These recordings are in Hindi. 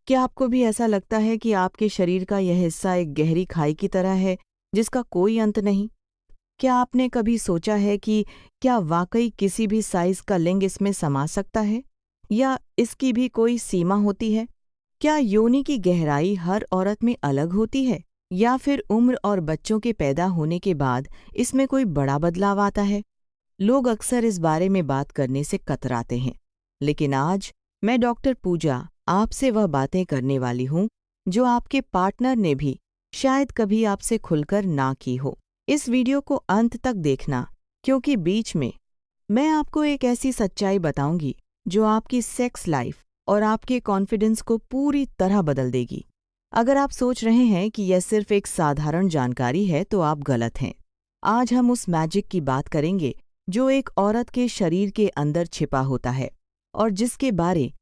क्या आपको भी ऐसा लगता है कि आपके शरीर का यह हिस्सा एक गहरी खाई की तरह है जिसका कोई अंत नहीं? क्या आपने कभी सोचा है कि क्या वाकई किसी भी साइज का लिंग इसमें समा सकता है या इसकी भी कोई सीमा होती है? क्या योनि की गहराई हर औरत में अलग होती है या फिर उम्र और बच्चों के पैदा होने के बाद इसमें कोई बड़ा बदलाव आता है? लोग अक्सर इस बारे में बात करने से कतराते हैं, लेकिन आज मैं डॉक्टर पूजा आपसे वह बातें करने वाली हूँ जो आपके पार्टनर ने भी शायद कभी आपसे खुलकर ना की हो। इस वीडियो को अंत तक देखना, क्योंकि बीच में मैं आपको एक ऐसी सच्चाई बताऊंगी जो आपकी सेक्स लाइफ और आपके कॉन्फिडेंस को पूरी तरह बदल देगी। अगर आप सोच रहे हैं कि यह सिर्फ एक साधारण जानकारी है तो आप गलत हैं। आज हम उस मैजिक की बात करेंगे जो एक औरत के शरीर के अंदर छिपा होता है और जिसके बारे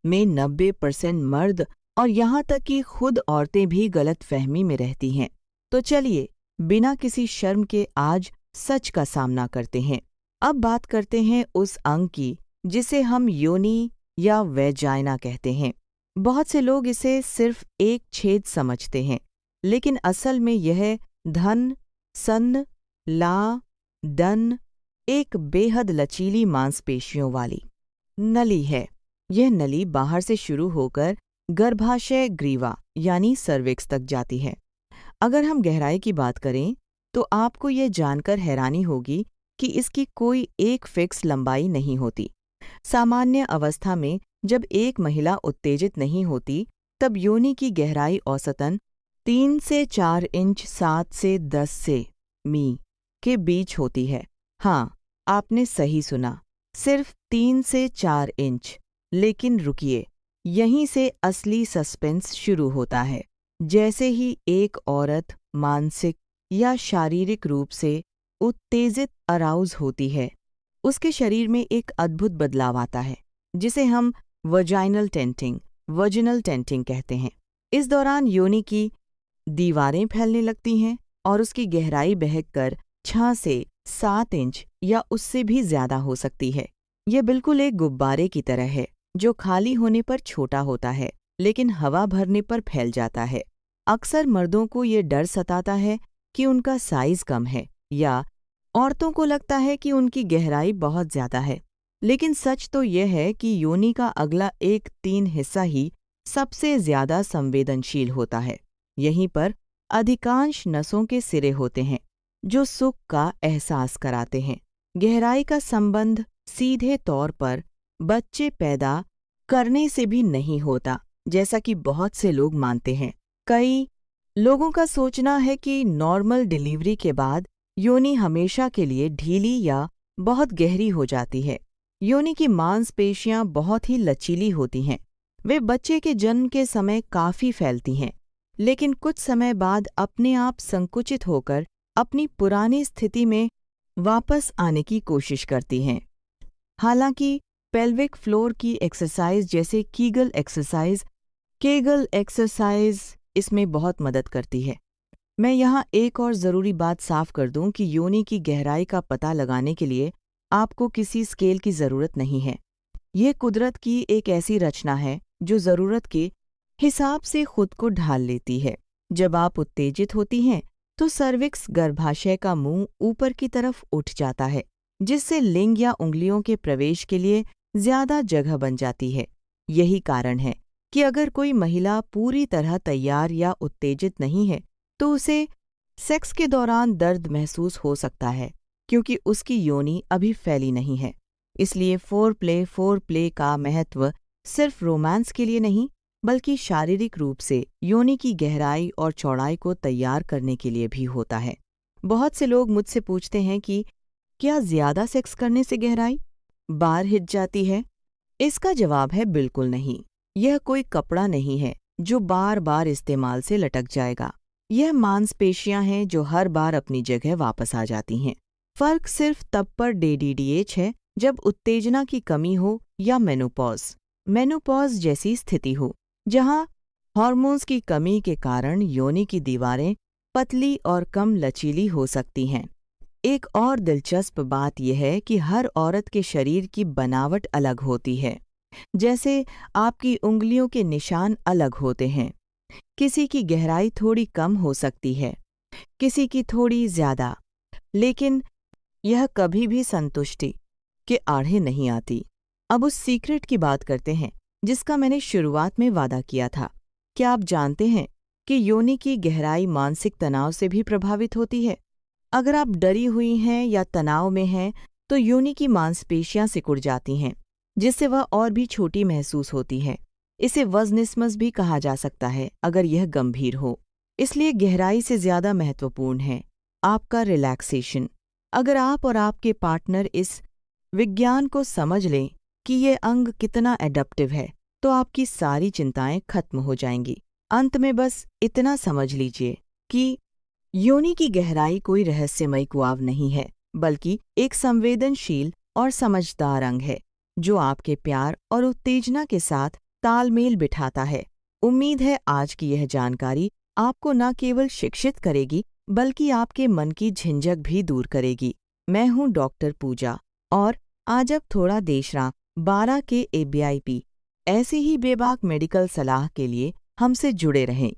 में 90% मर्द और यहाँ तक कि खुद औरतें भी गलत फहमी में रहती हैं। तो चलिए बिना किसी शर्म के आज सच का सामना करते हैं। अब बात करते हैं उस अंग की जिसे हम योनि या वेजाइना कहते हैं। बहुत से लोग इसे सिर्फ एक छेद समझते हैं, लेकिन असल में यह धन, सन, ला, डन एक बेहद लचीली मांसपेशियों वाली नली है। यह नली बाहर से शुरू होकर गर्भाशय ग्रीवा यानी सर्विक्स तक जाती है। अगर हम गहराई की बात करें तो आपको यह जानकर हैरानी होगी कि इसकी कोई एक फिक्स लंबाई नहीं होती। सामान्य अवस्था में जब एक महिला उत्तेजित नहीं होती तब योनि की गहराई औसतन 3 से 4 इंच 7 से 10 से मी के बीच होती है। हाँ, आपने सही सुना, सिर्फ 3 से 4 इंच। लेकिन रुकिए, यहीं से असली सस्पेंस शुरू होता है। जैसे ही एक औरत मानसिक या शारीरिक रूप से उत्तेजित अराउज होती है, उसके शरीर में एक अद्भुत बदलाव आता है जिसे हम वजाइनल टेंटिंग कहते हैं। इस दौरान योनि की दीवारें फैलने लगती हैं और उसकी गहराई बहकर 6 से 7 इंच या उससे भी ज्यादा हो सकती है। यह बिल्कुल एक गुब्बारे की तरह है जो खाली होने पर छोटा होता है लेकिन हवा भरने पर फैल जाता है। अक्सर मर्दों को ये डर सताता है कि उनका साइज कम है या औरतों को लगता है कि उनकी गहराई बहुत ज्यादा है, लेकिन सच तो यह है कि योनि का अगला 1/3 हिस्सा ही सबसे ज्यादा संवेदनशील होता है। यहीं पर अधिकांश नसों के सिरे होते हैं जो सुख का एहसास कराते हैं। गहराई का संबंध सीधे तौर पर बच्चे पैदा करने से भी नहीं होता, जैसा कि बहुत से लोग मानते हैं। कई लोगों का सोचना है कि नॉर्मल डिलीवरी के बाद योनि हमेशा के लिए ढीली या बहुत गहरी हो जाती है। योनि की मांसपेशियां बहुत ही लचीली होती हैं। वे बच्चे के जन्म के समय काफी फैलती हैं, लेकिन कुछ समय बाद अपने आप संकुचित होकर अपनी पुरानी स्थिति में वापस आने की कोशिश करती हैं। हालांकि पेल्विक फ्लोर की एक्सरसाइज जैसे केगल एक्सरसाइज इसमें बहुत मदद करती है। मैं यहाँ एक और ज़रूरी बात साफ कर दूं कि योनि की गहराई का पता लगाने के लिए आपको किसी स्केल की ज़रूरत नहीं है। यह कुदरत की एक ऐसी रचना है जो ज़रूरत के हिसाब से खुद को ढाल लेती है। जब आप उत्तेजित होती हैं तो सर्विक्स गर्भाशय का मुंह ऊपर की तरफ उठ जाता है, जिससे लिंग या उंगलियों के प्रवेश के लिए ज्यादा जगह बन जाती है। यही कारण है कि अगर कोई महिला पूरी तरह तैयार या उत्तेजित नहीं है तो उसे सेक्स के दौरान दर्द महसूस हो सकता है, क्योंकि उसकी योनि अभी फैली नहीं है। इसलिए फोर प्ले का महत्व सिर्फ रोमांस के लिए नहीं, बल्कि शारीरिक रूप से योनि की गहराई और चौड़ाई को तैयार करने के लिए भी होता है। बहुत से लोग मुझसे पूछते हैं कि क्या ज्यादा सेक्स करने से गहराई बार हिट जाती है? इसका जवाब है बिल्कुल नहीं। यह कोई कपड़ा नहीं है जो बार बार इस्तेमाल से लटक जाएगा। यह मांसपेशियां हैं जो हर बार अपनी जगह वापस आ जाती हैं। फर्क सिर्फ तब पर DDDH है जब उत्तेजना की कमी हो या मेनोपॉज जैसी स्थिति हो, जहां हार्मोन्स की कमी के कारण योनि की दीवारें पतली और कम लचीली हो सकती हैं। एक और दिलचस्प बात यह है कि हर औरत के शरीर की बनावट अलग होती है। जैसे आपकी उंगलियों के निशान अलग होते हैं। किसी की गहराई थोड़ी कम हो सकती है, किसी की थोड़ी ज्यादा, लेकिन यह कभी भी संतुष्टि के आड़े नहीं आती। अब उस सीक्रेट की बात करते हैं जिसका मैंने शुरुआत में वादा किया था। क्या आप जानते हैं कि योनि की गहराई मानसिक तनाव से भी प्रभावित होती है? अगर आप डरी हुई हैं या तनाव में हैं, तो योनि की मांसपेशियां सिकुड़ जाती हैं, जिससे वह और भी छोटी महसूस होती है। इसे वज़निस्मस भी कहा जा सकता है अगर यह गंभीर हो। इसलिए गहराई से ज्यादा महत्वपूर्ण है आपका रिलैक्सेशन। अगर आप और आपके पार्टनर इस विज्ञान को समझ लें कि ये अंग कितना एडप्टिव है, तो आपकी सारी चिंताएं खत्म हो जाएंगी। अंत में बस इतना समझ लीजिए कि योनि की गहराई कोई रहस्यमय कुआव नहीं है, बल्कि एक संवेदनशील और समझदार अंग है जो आपके प्यार और उत्तेजना के साथ तालमेल बिठाता है। उम्मीद है आज की यह जानकारी आपको न केवल शिक्षित करेगी, बल्कि आपके मन की झिंझक भी दूर करेगी। मैं हूं डॉक्टर पूजा, और आज अब थोड़ा देशरात 12 के ABIP ऐसी ही बेबाक मेडिकल सलाह के लिए हमसे जुड़े रहें।